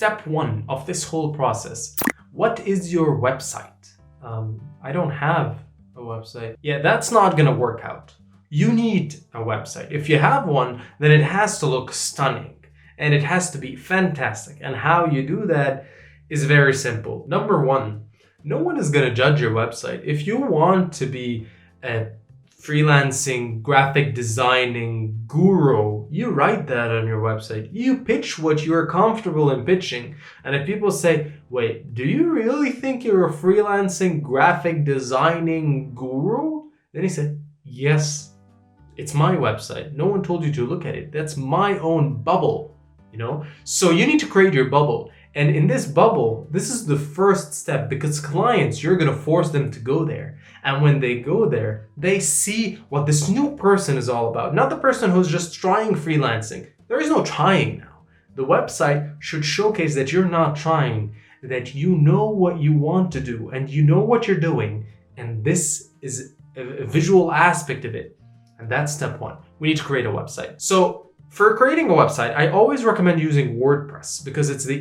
step one of this whole process. What is your website? I don't have a website. Yeah, that's not gonna work out. You need a website. If you have one, then it has to look stunning and it has to be fantastic. And how you do that is very simple. Number one, no one is gonna judge your website. If you want to be a freelancing, graphic designing guru, you write that on your website. You pitch what you're comfortable in pitching. And if people say, wait, do you really think you're a freelancing, graphic designing guru? Then he said, yes, it's my website. No one told you to look at it. That's my own bubble, So you need to create your bubble. And in this bubble, this is the first step, because clients, you're going to force them to go there. And when they go there, they see what this new person is all about. Not the person who's just trying freelancing. There is no trying now. The website should showcase that you're not trying, that you know what you want to do and you know what you're doing. And this is a visual aspect of it. And that's step one. We need to create a website. So for creating a website, I always recommend using WordPress because it's the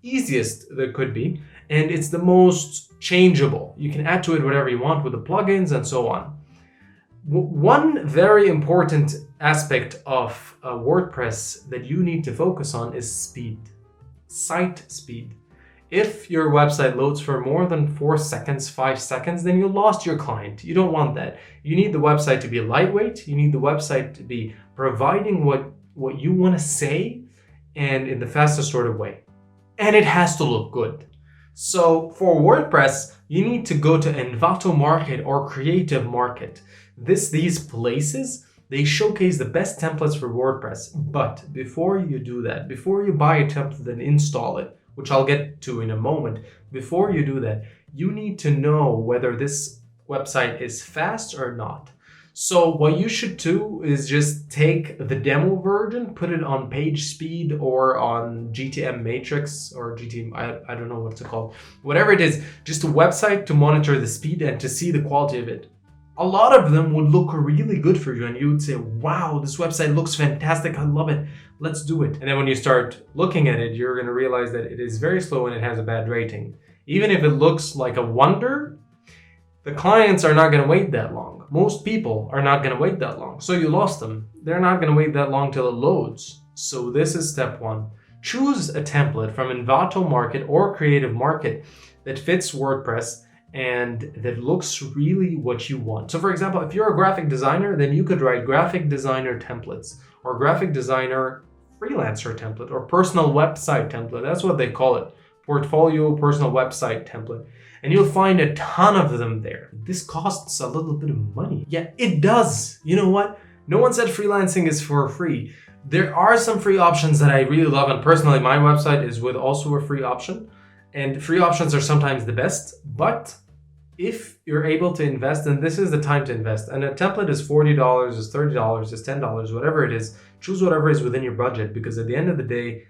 easiest there could be, and it's the most changeable. You can add to it whatever you want with the plugins and so on. One very important aspect of WordPress that you need to focus on is speed, site speed. If your website loads for more than 4 seconds, 5 seconds, then you lost your client. You don't want that. You need the website to be lightweight. You need the website to be providing what you want to say and in the fastest sort of way. And it has to look good. So for WordPress, you need to go to Envato Market or Creative Market. These places, they showcase the best templates for WordPress. But before you do that, before you buy a template and install it, which I'll get to in a moment, before you do that, you need to know whether this website is fast or not. So what you should do is just take the demo version, put it on page speed or on GTM matrix or GTM, I don't know what it's called. Whatever it is, just a website to monitor the speed and to see the quality of it. A lot of them would look really good for you and you would say, wow, this website looks fantastic, I love it, let's do it. And then when you start looking at it, you're gonna realize that it is very slow and it has a bad rating. Even if it looks like a wonder, the clients are not gonna wait that long. Most people are not gonna wait that long. So you lost them. They're not gonna wait that long till it loads. So this is step one. Choose a template from Envato Market or Creative Market that fits WordPress and that looks really what you want. So for example, if you're a graphic designer, then you could write graphic designer templates or graphic designer freelancer template or personal website template. That's what they call it. Portfolio personal website template. And you'll find a ton of them there. This costs a little bit of money. Yeah, it does. You know what? No one said freelancing is for free. There are some free options that I really love, and personally my website is with also a free option. And free options are sometimes the best, but if you're able to invest, then this is the time to invest. And a template is $40, is $30, is $10, whatever it is. Choose whatever is within your budget, because at the end of the day,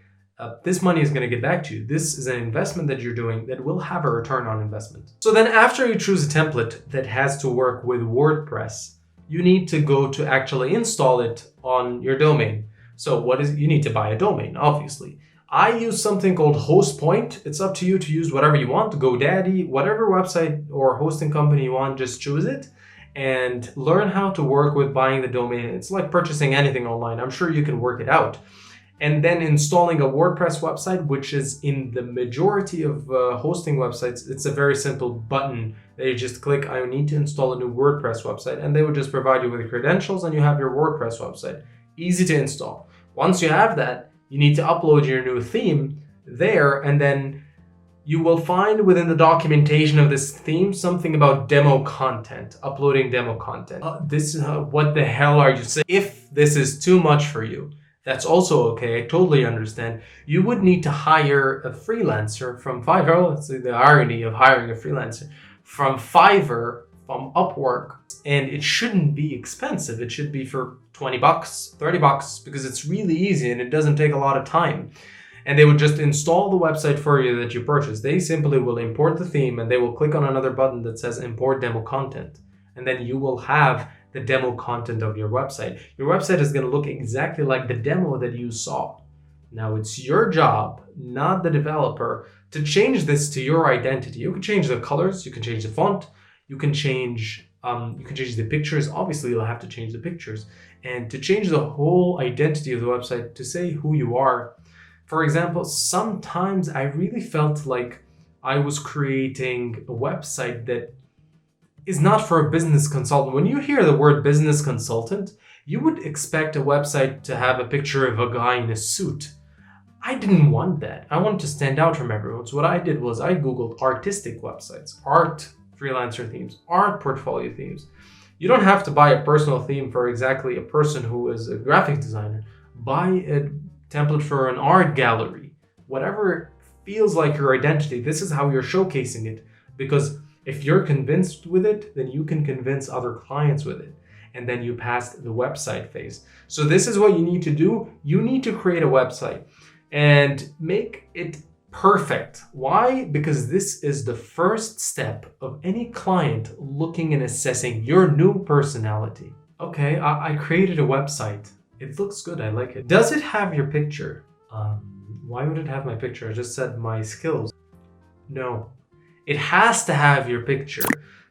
this money is going to get back to you. This is an investment that you're doing that will have a return on investment. So then after you choose a template that has to work with WordPress, you need to go to actually install it on your domain. So you need to buy a domain, obviously. I use something called HostPoint. It's up to you to use whatever you want, GoDaddy, whatever website or hosting company you want, just choose it and learn how to work with buying the domain. It's like purchasing anything online. I'm sure you can work it out. And then installing a WordPress website, which is in the majority of hosting websites, it's a very simple button that you just click, I need to install a new WordPress website, and they would just provide you with the credentials and you have your WordPress website. Easy to install. Once you have that, you need to upload your new theme there, and then you will find within the documentation of this theme something about demo content, uploading demo content. What the hell are you saying? If this is too much for you, that's also okay. I totally understand. You would need to hire a freelancer from Fiverr. Let's say the irony of hiring a freelancer from Fiverr, from Upwork, and it shouldn't be expensive. It should be for $20, $30, because it's really easy and it doesn't take a lot of time. And they would just install the website for you that you purchased. They simply will import the theme and they will click on another button that says import demo content. And then you will have the demo content of your website. Your website is going to look exactly like the demo that you saw. Now it's your job, not the developer, to change this to your identity. You can change the colors, you can change the font, you can change the pictures. Obviously, you'll have to change the pictures. And to change the whole identity of the website, to say who you are. For example, sometimes I really felt like I was creating a website that is not for a business consultant. When you hear the word business consultant, you would expect a website to have a picture of a guy in a suit. I didn't want that. I wanted to stand out from everyone. So what I did was I Googled artistic websites, art freelancer themes, art portfolio themes. You don't have to buy a personal theme for exactly a person who is a graphic designer. Buy a template for an art gallery. Whatever feels like your identity, this is how you're showcasing it. Because if you're convinced with it, then you can convince other clients with it. And then you pass the website phase. So this is what you need to do. You need to create a website and make it perfect. Why? Because this is the first step of any client looking and assessing your new personality. Okay, I created a website. It looks good, I like it. Does it have your picture? Why would it have my picture? I just said my skills. No, it has to have your picture.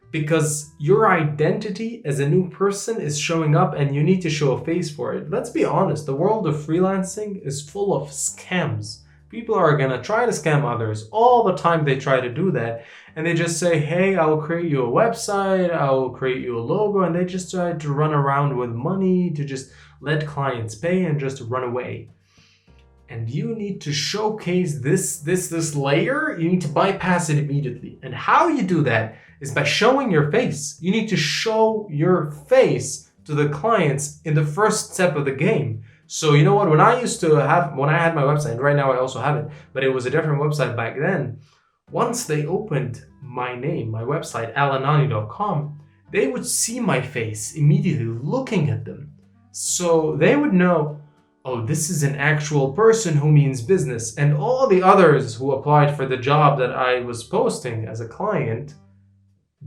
Because your identity as a new person is showing up and you need to show a face for it. Let's be honest, the world of freelancing is full of scams. People are gonna try to scam others. All the time they try to do that. And they just say, hey, I will create you a website, I will create you a logo, and they just try to run around with money to just let clients pay and just run away. And you need to showcase this layer. You need to bypass it immediately. And how you do that is by showing your face. You need to show your face to the clients in the first step of the game. So you know what, when I had my website, right now I also have it, but it was a different website back then. Once they opened my name, my website, alanani.com, they would see my face immediately looking at them. So they would know, oh, this is an actual person who means business. And all the others who applied for the job that I was posting as a client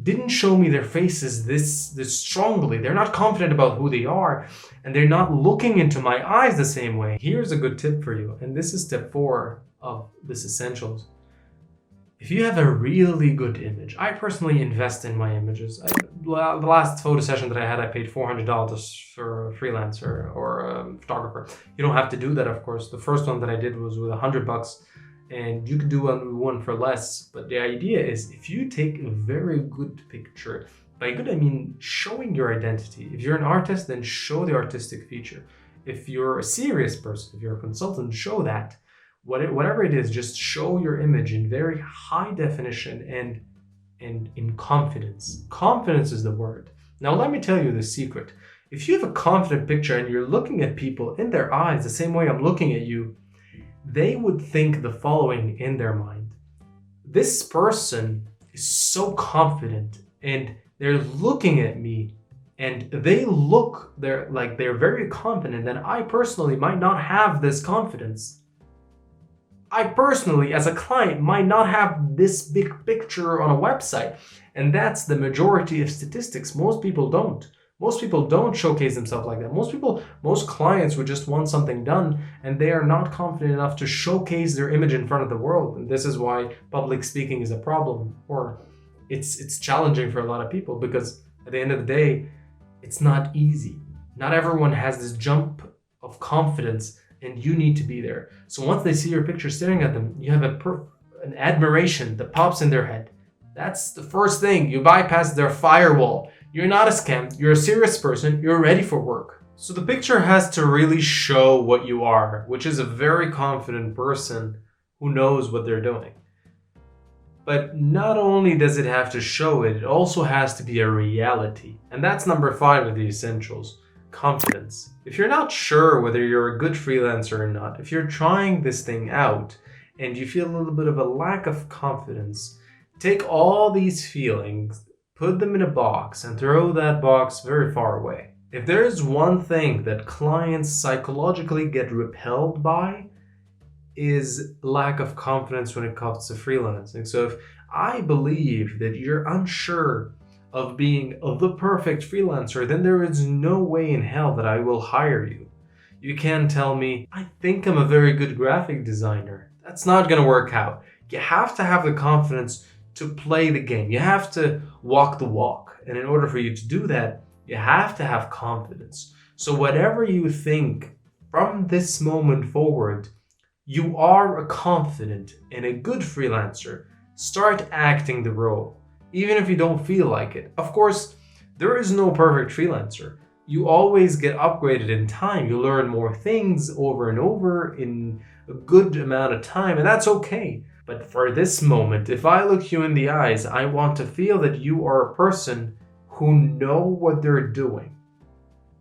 didn't show me their faces this strongly. They're not confident about who they are, and they're not looking into my eyes the same way. Here's a good tip for you, and this is step 4 of this essentials. If you have a really good image, I personally invest in my images. The last photo session that I had, I paid $400 for a freelancer or a photographer. You don't have to do that, of course. The first one that I did was with $100, and you can do one for less. But the idea is, if you take a very good picture, by good I mean showing your identity. If you're an artist, then show the artistic feature. If you're a serious person, if you're a consultant, show that. Whatever it is, just show your image in very high definition and in confidence. Confidence is the word. Now let me tell you the secret. If you have a confident picture and you're looking at people in their eyes the same way I'm looking at you, they would think the following in their mind. This person is so confident and they're looking at me and they're very confident, and I personally might not have this confidence. I personally, as a client, might not have this big picture on a website. And that's the majority of statistics. Most people don't. Most people don't showcase themselves like that. Most clients would just want something done, and they are not confident enough to showcase their image in front of the world. And this is why public speaking is a problem, or it's challenging for a lot of people, because at the end of the day, it's not easy. Not everyone has this jump of confidence, and you need to be there. So once they see your picture staring at them, you have an admiration that pops in their head. That's the first thing. You bypass their firewall. You're not a scam. You're a serious person. You're ready for work. So the picture has to really show what you are, which is a very confident person who knows what they're doing. But not only does it have to show it, it also has to be a reality. And that's number 5 of the essentials. Confidence. If you're not sure whether you're a good freelancer or not, if you're trying this thing out and you feel a little bit of a lack of confidence, take all these feelings, put them in a box, and throw that box very far away. If there is one thing that clients psychologically get repelled by, is lack of confidence when it comes to freelancing. So if I believe that you're unsure of being the perfect freelancer, then there is no way in hell that I will hire you. You can't tell me, I think I'm a very good graphic designer. That's not going to work out. You have to have the confidence to play the game. You have to walk the walk. And in order for you to do that, you have to have confidence. So whatever you think from this moment forward, you are a confident and a good freelancer. Start acting the role, even if you don't feel like it. Of course, there is no perfect freelancer. You always get upgraded in time. You learn more things over and over in a good amount of time, and that's okay. But for this moment, if I look you in the eyes, I want to feel that you are a person who know what they're doing.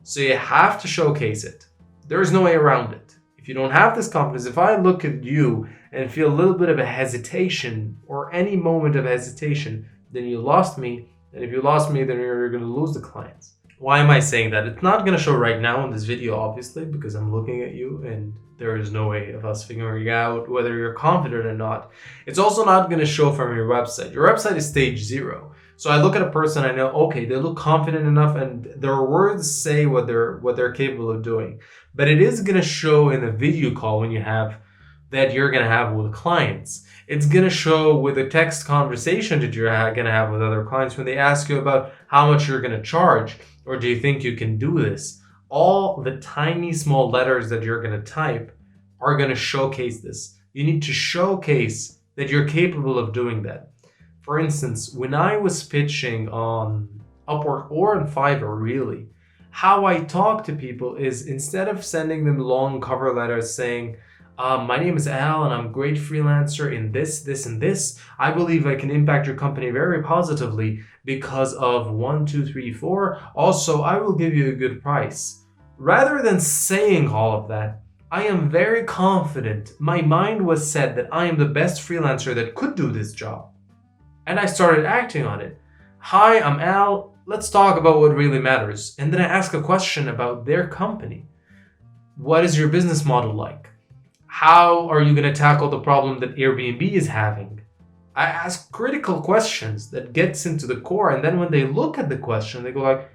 So you have to showcase it. There's no way around it. If you don't have this confidence, if I look at you and feel a little bit of a hesitation or any moment of hesitation, then you lost me. And if you lost me, then you're going to lose the clients. Why am I saying that? It's not going to show right now in this video, obviously, because I'm looking at you and there is no way of us figuring out whether you're confident or not. It's also not going to show from your website. Your website is stage 0. So I look at a person, I know, okay, they look confident enough and their words say what they're capable of doing. But it is going to show in a video call when you have that you're going to have with clients. It's going to show with a text conversation that you're going to have with other clients when they ask you about how much you're going to charge, or do you think you can do this? All the tiny small letters that you're going to type are going to showcase this. You need to showcase that you're capable of doing that. For instance, when I was pitching on Upwork or on Fiverr, really, how I talk to people is instead of sending them long cover letters saying, my name is Al and I'm a great freelancer in this, this, and this. I believe I can impact your company very positively because of 1, 2, 3, 4. Also, I will give you a good price. Rather than saying all of that, I am very confident. My mind was set that I am the best freelancer that could do this job. And I started acting on it. Hi, I'm Al. Let's talk about what really matters. And then I ask a question about their company. What is your business model like? How are you going to tackle the problem that Airbnb is having? I ask critical questions that gets into the core. And then when they look at the question, they go like,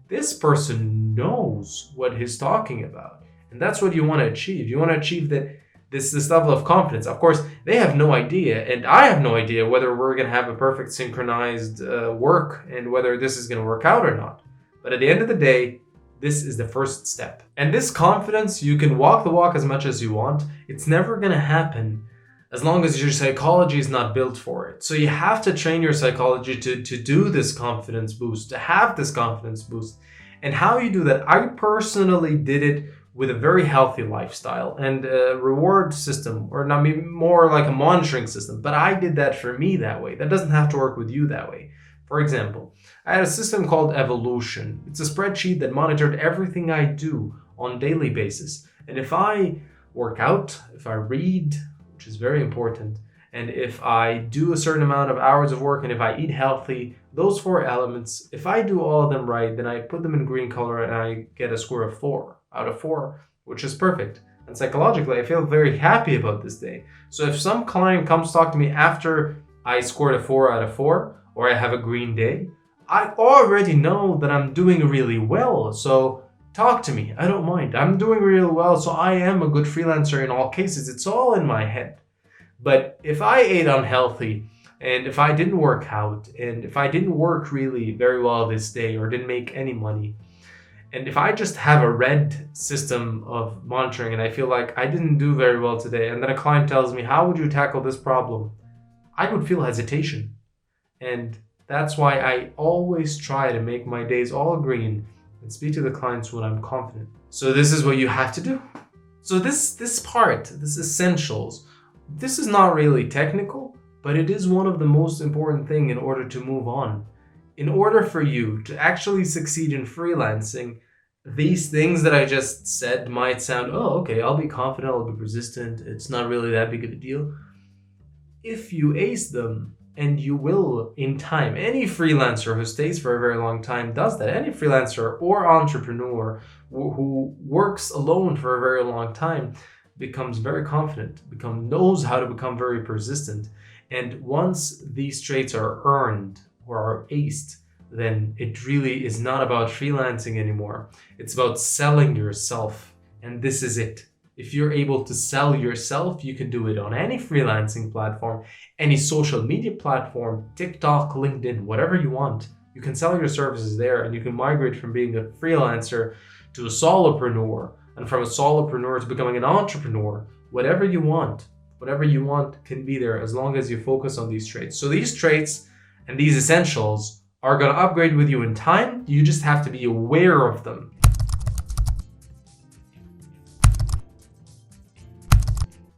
this person knows what he's talking about. And that's what you want to achieve. You want to achieve that this level of confidence. Of course, they have no idea, and I have no idea whether we're going to have a perfect synchronized work and whether this is going to work out or not. But at the end of the day, this is the first step. And this confidence, you can walk the walk as much as you want. It's never going to happen as long as your psychology is not built for it. So you have to train your psychology to do this confidence boost, to have this confidence boost. And how you do that, I personally did it with a very healthy lifestyle and a reward system, or not more like a monitoring system. But I did that for me that way. That doesn't have to work with you that way. For example, I had a system called Evolution. It's a spreadsheet that monitored everything I do on a daily basis. And if I work out, if I read, which is very important, and if I do a certain amount of hours of work, and if I eat healthy, those 4 elements, if I do all of them right, then I put them in green color and I get a score of 4 out of 4, which is perfect. And psychologically, I feel very happy about this day. So if some client comes talk to me after I scored a 4 out of 4, or I have a green day, I already know that I'm doing really well. So talk to me. I don't mind. I'm doing really well. So I am a good freelancer in all cases. It's all in my head. But if I ate unhealthy, and if I didn't work out, and if I didn't work really very well this day or didn't make any money, and if I just have a red system of monitoring and I feel like I didn't do very well today, and then a client tells me, how would you tackle this problem? I would feel hesitation. And that's why I always try to make my days all green and speak to the clients when I'm confident. So this is what you have to do. So this part, this essentials, this is not really technical, but it is one of the most important things in order to move on. In order for you to actually succeed in freelancing, these things that I just said might sound, oh, okay, I'll be confident, I'll be persistent, it's not really that big of a deal. If you ace them, and you will in time, any freelancer who stays for a very long time does that. Any freelancer or entrepreneur who works alone for a very long time becomes very confident, knows how to become very persistent. And once these traits are earned or are aced, then it really is not about freelancing anymore. It's about selling yourself and this is it. If you're able to sell yourself, you can do it on any freelancing platform, any social media platform, TikTok, LinkedIn, whatever you want. You can sell your services there, and you can migrate from being a freelancer to a solopreneur, and from a solopreneur to becoming an entrepreneur. Whatever you want can be there as long as you focus on these traits. So these traits and these essentials are going to upgrade with you in time. You just have to be aware of them.